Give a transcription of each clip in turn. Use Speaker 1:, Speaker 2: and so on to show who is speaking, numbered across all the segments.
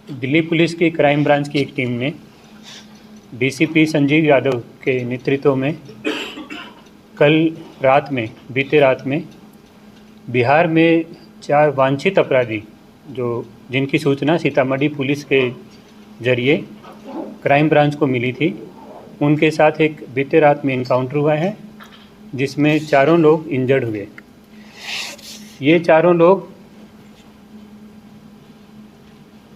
Speaker 1: Delhi police की crime branch की एक टीम ने डीसीपी संजीव यादव के नेतृत्व में बीते रात में बिहार में 4 वांछित अपराधी जिनकी सूचना सीतामढ़ी पुलिस के जरिए क्राइम ब्रांच को मिली थी, उनके साथ एक बीते रात में इनकाउंटर हुआ है जिसमें चारों लोग इंजर्ड हुए। ये चारों लोग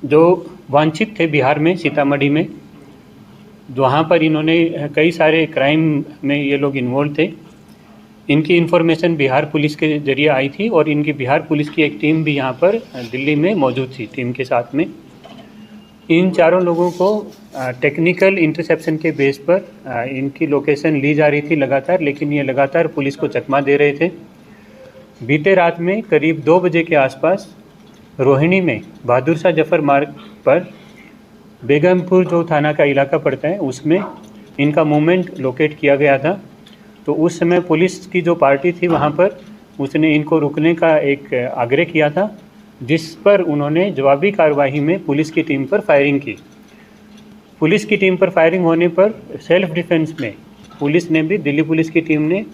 Speaker 1: जो वांछित थे बिहार में सीतामढ़ी में, वहाँ पर इन्होंने कई सारे क्राइम में ये लोग इन्वॉल्व थे। इनकी इन्फॉर्मेशन बिहार पुलिस के जरिए आई थी और इनकी बिहार पुलिस की एक टीम भी यहाँ पर दिल्ली में मौजूद थी टीम के साथ में। इन चारों लोगों को टेक्निकल इंटरसेप्शन के बेस पर इनकी लोकेशन ली जा रही थी लगातार, लेकिन ये लगातार पुलिस को चकमा दे रहे थे। बीते रात में करीब 2 बजे के आसपास रोहिणी में बहादुर शाह जफर मार्ग पर बेगमपुर जो थाना का इलाका पड़ता है उसमें इनका मूवमेंट लोकेट किया गया था। तो उस समय पुलिस की जो पार्टी थी वहाँ पर उसने इनको रुकने का एक आग्रह किया था, जिस पर उन्होंने जवाबी कार्रवाई में पुलिस की टीम पर फायरिंग की। पुलिस की टीम पर फायरिंग होने पर सेल्फ डिफेंस में पुलिस ने भी, दिल्ली पुलिस की टीम ने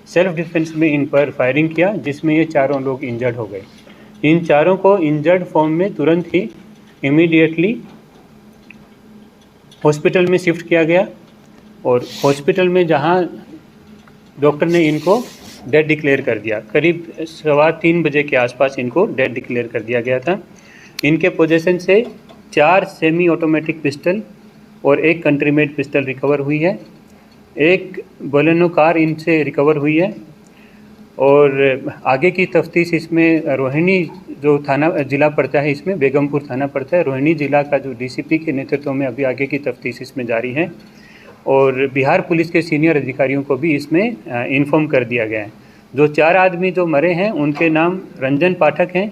Speaker 1: सेल्फ डिफेंस में इन पर फायरिंग किया, जिसमें ये चारों लोग इंजर्ड हो गए। इन चारों को इंजर्ड फॉर्म में तुरंत ही इमीडिएटली हॉस्पिटल में शिफ्ट किया गया और हॉस्पिटल में जहां डॉक्टर ने इनको डेड डिक्लेयर कर दिया। करीब 3:15 बजे के आसपास इनको डेड डिक्लेयर कर दिया गया था। इनके पोजीशन से 4 सेमी ऑटोमेटिक पिस्टल और 1 कंट्री मेड पिस्टल रिकवर हुई है। एक बोलेनो कार इनसे रिकवर हुई है और आगे की तफ्तीश इसमें रोहिणी जो थाना ज़िला पड़ता है, इसमें बेगमपुर थाना पड़ता है, रोहिणी ज़िला का जो डीसीपी के नेतृत्व में अभी आगे की तफ्तीश इसमें जारी है और बिहार पुलिस के सीनियर अधिकारियों को भी इसमें इन्फॉर्म कर दिया गया है। जो 4 आदमी जो मरे हैं उनके नाम रंजन पाठक हैं।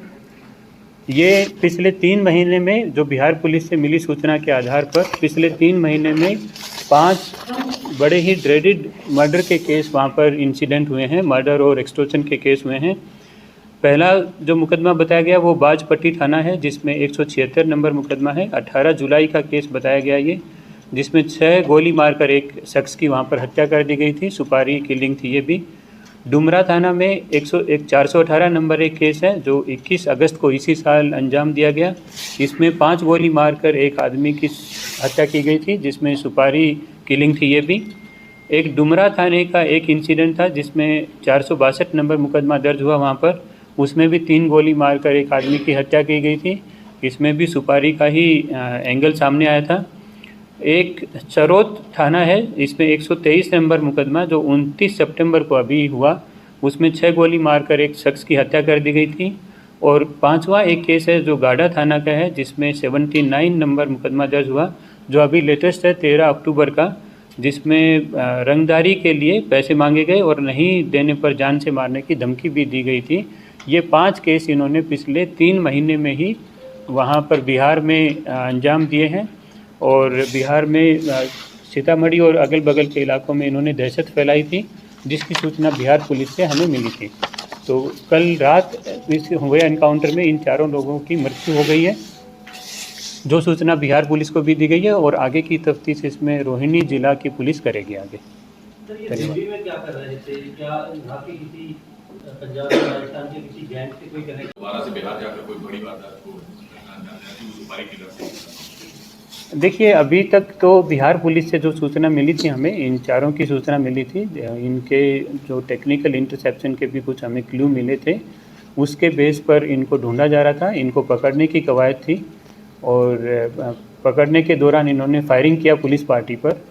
Speaker 1: ये पिछले 3 महीने में जो बिहार पुलिस से मिली सूचना के आधार पर पिछले 3 महीने में 5 बड़े ही ड्रेडेड मर्डर के केस वहाँ पर इंसिडेंट हुए हैं, मर्डर और एक्सटॉर्शन के केस हुए हैं। पहला जो मुकदमा बताया गया वो बाजपट्टी थाना है, जिसमें 176 नंबर मुकदमा है। 18 जुलाई का केस बताया गया ये, जिसमें 6 गोली मारकर एक शख्स की वहाँ पर हत्या कर दी गई थी, सुपारी किलिंग थी ये भी। डुमरा थाना में 418 नंबर एक केस है जो 21 अगस्त को इसी साल अंजाम दिया गया। इसमें 5 गोली मारकर एक आदमी की हत्या की गई थी, जिसमें सुपारी किलिंग थी ये भी। एक डुमरा थाने का एक इंसिडेंट था जिसमें 462 नंबर मुकदमा दर्ज हुआ वहाँ पर, उसमें भी 3 गोली मारकर एक आदमी की हत्या की गई थी। इसमें भी सुपारी का ही एंगल सामने आया था। एक चरोत थाना है, इसमें 123 नंबर मुकदमा जो 29 सितंबर को अभी हुआ, उसमें 6 गोली मारकर एक शख्स की हत्या कर दी गई थी। और 5वां एक केस है जो गाड़ा थाना का है, जिसमें 79 नंबर मुकदमा दर्ज हुआ जो अभी लेटेस्ट है 13 अक्टूबर का, जिसमें रंगदारी के लिए पैसे मांगे गए और नहीं देने पर जान से मारने की धमकी भी दी गई थी। ये 5 केस इन्होंने पिछले 3 महीने में ही वहाँ पर बिहार में अंजाम दिए हैं और बिहार में सीतामढ़ी और अगल बगल के इलाकों में इन्होंने दहशत फैलाई थी, जिसकी सूचना बिहार पुलिस से हमें मिली थी। तो कल रात इस हुए एनकाउंटर में इन चारों लोगों की मृत्यु हो गई है, जो सूचना बिहार पुलिस को भी दी गई है और आगे की तफ्तीश इसमें रोहिणी जिला की पुलिस करेगी आगे।
Speaker 2: दिल्ली में क्या कर रहे थे? क्या यहाँ के किसी पंजाब राजस्थान के किसी गैंग से कोई कनेक्ट?
Speaker 3: दोबारा से बिहार जाकर कोई बड़ी बात को
Speaker 1: देखिए, अभी तक तो बिहार पुलिस से जो सूचना मिली थी हमें, इन चारों की सूचना मिली थी। इनके जो टेक्निकल इंटरसेप्शन के भी कुछ हमें क्लू मिले थे, उसके बेस पर इनको ढूंढा जा रहा था। इनको पकड़ने की कवायद थी और पकड़ने के दौरान इन्होंने फायरिंग किया पुलिस पार्टी पर।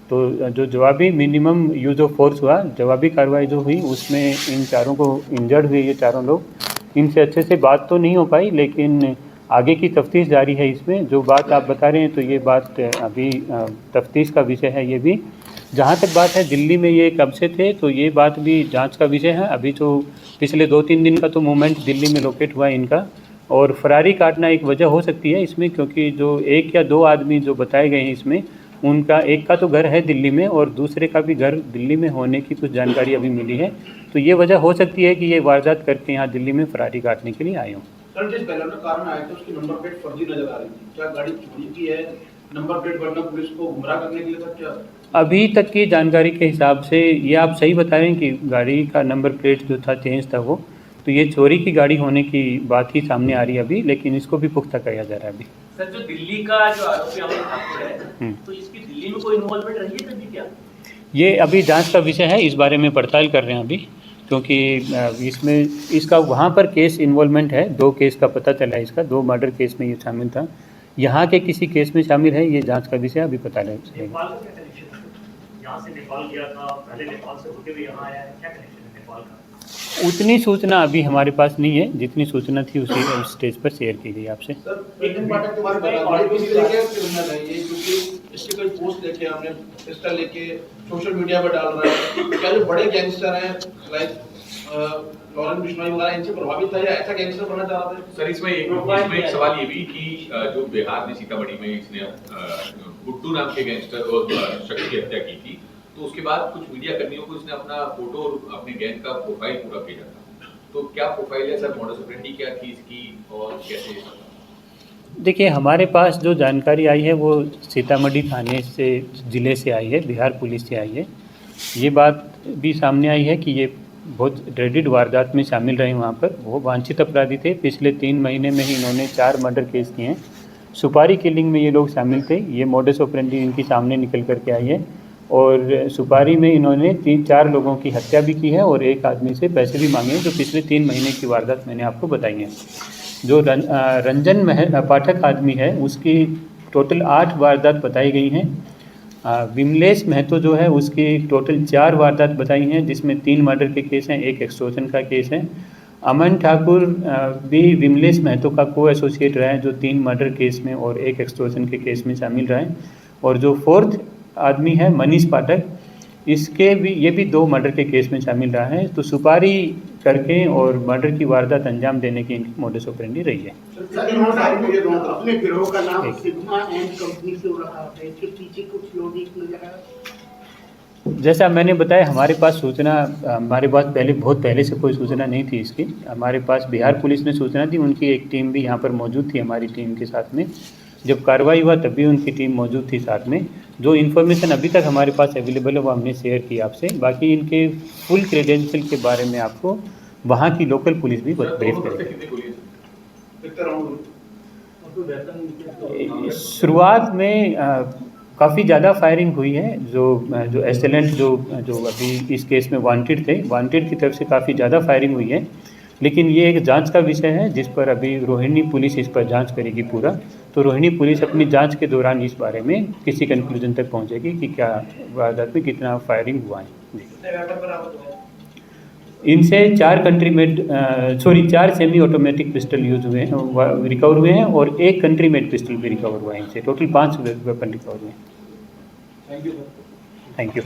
Speaker 1: तो जो जवाबी मिनिमम यूज़ ऑफ फोर्स हुआ, जवाबी कार्रवाई जो हुई, उसमें इन चारों को इंजर्ड हुए ये चारों लोग। इनसे अच्छे से बात तो नहीं हो पाई, लेकिन आगे की तफ्तीश जारी है इसमें। जो बात आप बता रहे हैं तो ये बात अभी तफ्तीश का विषय है ये भी। जहाँ तक बात है दिल्ली में ये कब से थे, तो ये बात भी जांच का विषय है। अभी तो पिछले 2-3 दिन का तो मूवमेंट दिल्ली में लोकेट हुआ है इनका, और फरारी काटना एक वजह हो सकती है इसमें, क्योंकि जो 1 या 2 आदमी जो बताए गए हैं इसमें, उनका एक का तो घर है दिल्ली में और दूसरे का भी घर दिल्ली में होने की कुछ जानकारी अभी मिली है। तो ये वजह हो सकती है कि ये वारदात करके यहाँ दिल्ली में फरारी काटने के लिए आए हों।
Speaker 4: सर जिस बैलेनो कार में आए थे उसकी नंबर प्लेट फर्जी नजर आ रही थी, क्या गाड़ी चोरी की है? नंबर प्लेट बनना पुलिस को गुमराह करने के लिए था क्या?
Speaker 1: अभी तक की जानकारी के हिसाब से ये आप सही बता रहे हैं कि गाड़ी का नंबर प्लेट जो था चेंज था वो, तो ये चोरी की गाड़ी होने की बात ही सामने आ रही है अभी, लेकिन इसको भी पुख्ता किया जा रहा है अभी।
Speaker 2: सर जो दिल्ली का जो आरोपी अमन ठाकुर है, तो इसकी दिल्ली में कोई इन्वॉल्वमेंट रही है कभी क्या?
Speaker 1: ये अभी जांच का विषय है, इस बारे में पड़ताल कर रहे हैं अभी, क्योंकि इसमें इसका वहाँ पर केस इन्वॉल्वमेंट है, 2 केस का पता चला है इसका, 2 मर्डर केस में ये शामिल था। यहाँ के किसी केस में शामिल है, ये जांच का विषय अभी पता चलेगा।
Speaker 5: नेपाल का क्या कनेक्शन है? यहाँ से नेपाल गया था, पहले नेपाल से होते हुए यहाँ आया है, क्या कनेक्शन है नेपाल का?
Speaker 1: उतनी सूचना अभी हमारे पास नहीं है, जितनी सूचना थी उसी स्टेज पर शेयर की गई आपसे।
Speaker 4: सर एक दिन पाठक के बारे में गाड़ी किस तरह के क्रिमिनल है ये, क्योंकि इसके कोई पोस्ट लेके हमने पिस्टल लेके सोशल मीडिया पर डाल रहा है, क्या जो बड़े गैंगस्टर हैं लाइक लॉरेंस बिश्नोई वगैरह इनसे प्रभावित था या ऐसा गैंगस्टर बनना चाह रहा था?
Speaker 3: सर इसमें एक सवाल ये भी कि जो बिहार में सीतामढ़ी में इसने गुड्डू नाम के गैंगस्टर और शख्स की हत्या की थी, तो उसके बाद कुछ मीडिया कर्मियों को इसने अपना फोटो और अपने गैंग का प्रोफाइल पूरा भेजा था, तो क्या प्रोफाइल है सर, मॉडस ऑपरेंडी क्या थी इसकी और कैसे?
Speaker 1: देखिए, हमारे पास जो जानकारी आई है वो सीतामढ़ी थाने से, ज़िले से आई है, बिहार पुलिस से आई है। ये बात भी सामने आई है कि ये बहुत ड्रेडेड वारदात में शामिल रहे वहाँ पर, वो वांछित अपराधी थे। पिछले 3 महीने में ही इन्होंने 4 मर्डर केस किए हैं। सुपारी किलिंग में ये लोग शामिल थे, ये मॉडस ऑपरेंडी इनकी सामने निकल करके आई है, और सुपारी में इन्होंने 3-4 लोगों की हत्या भी की है और एक आदमी से पैसे भी मांगे हैं, जो पिछले 3 महीने की वारदात मैंने आपको बताई है। जो रंजन पाठक आदमी है, उसकी टोटल 8 वारदात बताई गई हैं। विमलेश महतो जो है, उसकी टोटल 4 वारदात बताई हैं, जिसमें 3 मर्डर के केस हैं, 1 एक्सटॉर्शन का केस है। अमन ठाकुर भी विमलेश महतो का को एसोसिएट रहा है, जो 3 मर्डर केस में और 1 एक्सटॉर्शन के केस में शामिल रहा है। और जो 4th आदमी है मनीष पाठक, इसके भी ये भी 2 मर्डर के केस में शामिल रहा है। तो सुपारी करके और मर्डर की वारदात अंजाम देने की इनकी मोडस ऑपरेंडी रही है।
Speaker 6: अपने गिरोह का नाम सिग्मा एंड कंपनी से रखा है, इसके पीछे कुछ लॉजिक नजर आया?
Speaker 1: जैसा मैंने बताया, हमारे पास सूचना, हमारे पास बहुत पहले से कोई सूचना नहीं थी इसकी। हमारे पास बिहार पुलिस ने सूचना दी, उनकी एक टीम भी यहाँ पर मौजूद थी हमारी टीम के साथ में। जब कार्रवाई हुआ तब भी उनकी टीम मौजूद थी साथ में। जो इन्फॉर्मेशन अभी तक हमारे पास अवेलेबल है वो हमने शेयर की आपसे। बाकी इनके फुल क्रेडेंशियल के बारे में आपको वहाँ की लोकल पुलिस भी ब्रीफ करेगी। शुरुआत में काफ़ी ज़्यादा फायरिंग हुई है। जो एसेलेंट जो अभी इस केस में वांटेड थे, वांटेड की तरफ से काफ़ी ज़्यादा फायरिंग हुई है। लेकिन ये एक जांच का विषय है जिस पर अभी रोहिणी पुलिस इस पर जांच करेगी पूरा। तो रोहिणी पुलिस अपनी जांच के दौरान इस बारे में किसी कंक्लूजन तक पहुंचेगी कि क्या वारदात में कितना फायरिंग हुआ है। इनसे 4 सेमी ऑटोमेटिक पिस्टल यूज हुए हैं, रिकवर हुए हैं, और 1 कंट्री मेड पिस्टल भी रिकवर हुआ है इनसे। टोटल 5 वेपन रिकवर हुए हैं। Thank you.